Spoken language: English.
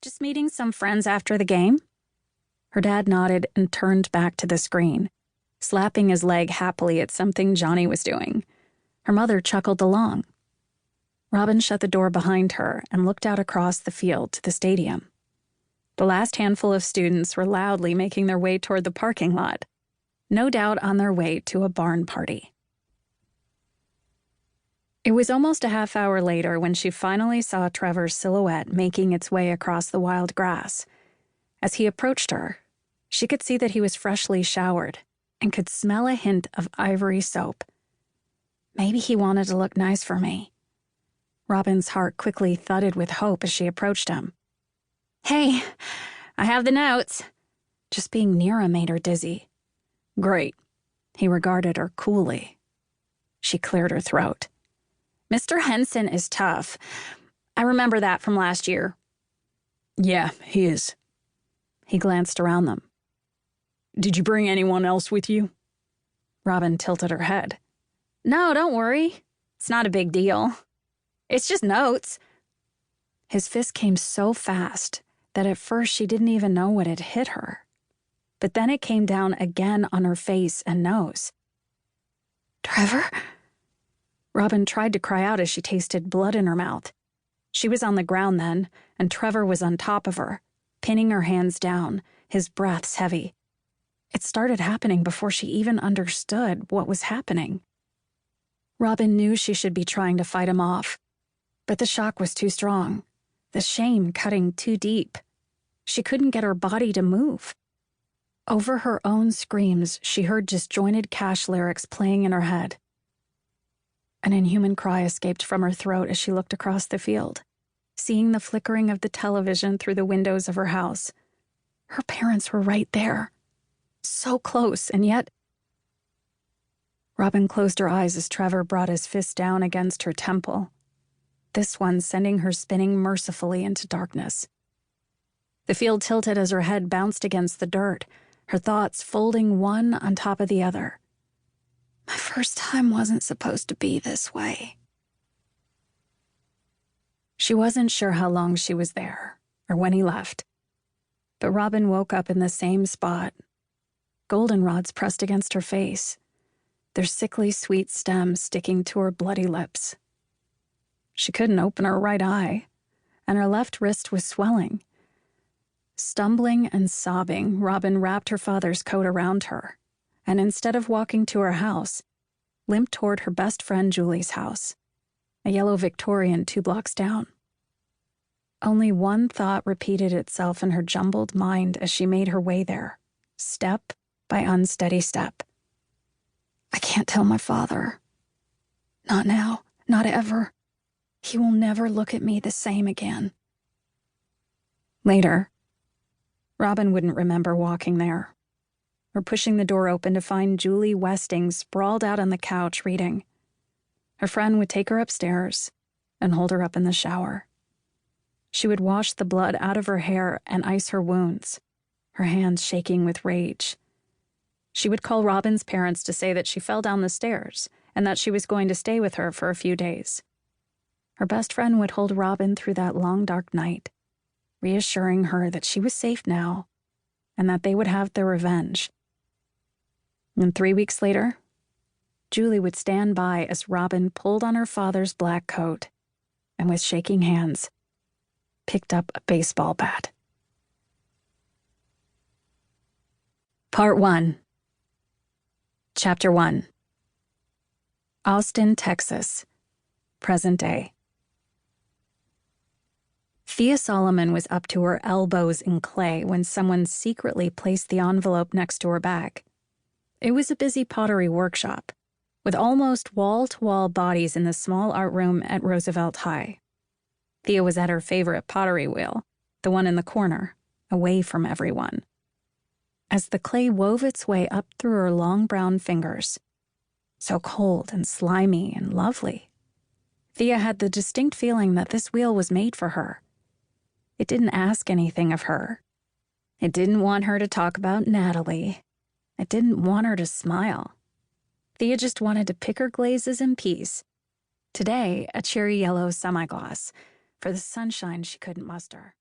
Just meeting some friends after the game? Her dad nodded and turned back to the screen, slapping his leg happily at something Johnny was doing. Her mother chuckled along. Robin shut the door behind her and looked out across the field to the stadium. The last handful of students were loudly making their way toward the parking lot, no doubt on their way to a barn party. It was almost a half hour later when she finally saw Trevor's silhouette making its way across the wild grass. As he approached her, she could see that he was freshly showered and could smell a hint of ivory soap. Maybe he wanted to look nice for me. Robin's heart quickly thudded with hope as she approached him. "Hey, I have the notes." Just being near him made her dizzy. "Great." He regarded her coolly. She cleared her throat. "Mr. Henson is tough. I remember that from last year." "Yeah, he is." He glanced around them. "Did you bring anyone else with you?" Robin tilted her head. "No, don't worry. It's not a big deal. It's just notes." His fist came so fast that at first she didn't even know what had hit her. But then it came down again on her face and nose. "Trevor?" Robin tried to cry out as she tasted blood in her mouth. She was on the ground then, and Trevor was on top of her, pinning her hands down, his breaths heavy. It started happening before she even understood what was happening. Robin knew she should be trying to fight him off, but the shock was too strong, the shame cutting too deep. She couldn't get her body to move. Over her own screams, she heard disjointed Cash lyrics playing in her head. An inhuman cry escaped from her throat as she looked across the field, seeing the flickering of the television through the windows of her house. Her parents were right there. So close, and yet... Robin closed her eyes as Trevor brought his fist down against her temple, this one sending her spinning mercifully into darkness. The field tilted as her head bounced against the dirt, her thoughts folding one on top of the other. My first time wasn't supposed to be this way. She wasn't sure how long she was there, or when he left. But Robin woke up in the same spot, goldenrods pressed against her face, their sickly sweet stems sticking to her bloody lips. She couldn't open her right eye, and her left wrist was swelling. Stumbling and sobbing, Robin wrapped her father's coat around her, and instead of walking to her house, limped toward her best friend Julie's house, a yellow Victorian 2 blocks down. Only one thought repeated itself in her jumbled mind as she made her way there, step by unsteady step. I can't tell my father. Not now, not ever. He will never look at me the same again. Later, Robin wouldn't remember walking there, or pushing the door open to find Julie Westing sprawled out on the couch reading. Her friend would take her upstairs and hold her up in the shower. She would wash the blood out of her hair and ice her wounds, her hands shaking with rage. She would call Robin's parents to say that she fell down the stairs and that she was going to stay with her for a few days. Her best friend would hold Robin through that long, dark night, reassuring her that she was safe now and that they would have their revenge. And 3 weeks later, Julie would stand by as Robin pulled on her father's black coat and with shaking hands, picked up a baseball bat. Part 1. Chapter 1. Austin, Texas. Present day. Thea Solomon was up to her elbows in clay when someone secretly placed the envelope next to her back. It was a busy pottery workshop, with almost wall-to-wall bodies in the small art room at Roosevelt High. Thea was at her favorite pottery wheel, the one in the corner, away from everyone. As the clay wove its way up through her long brown fingers, so cold and slimy and lovely, Thea had the distinct feeling that this wheel was made for her. It didn't ask anything of her. It didn't want her to talk about Natalie. It didn't want her to smile. Thea just wanted to pick her glazes in peace. Today, a cherry yellow semi-gloss, for the sunshine she couldn't muster.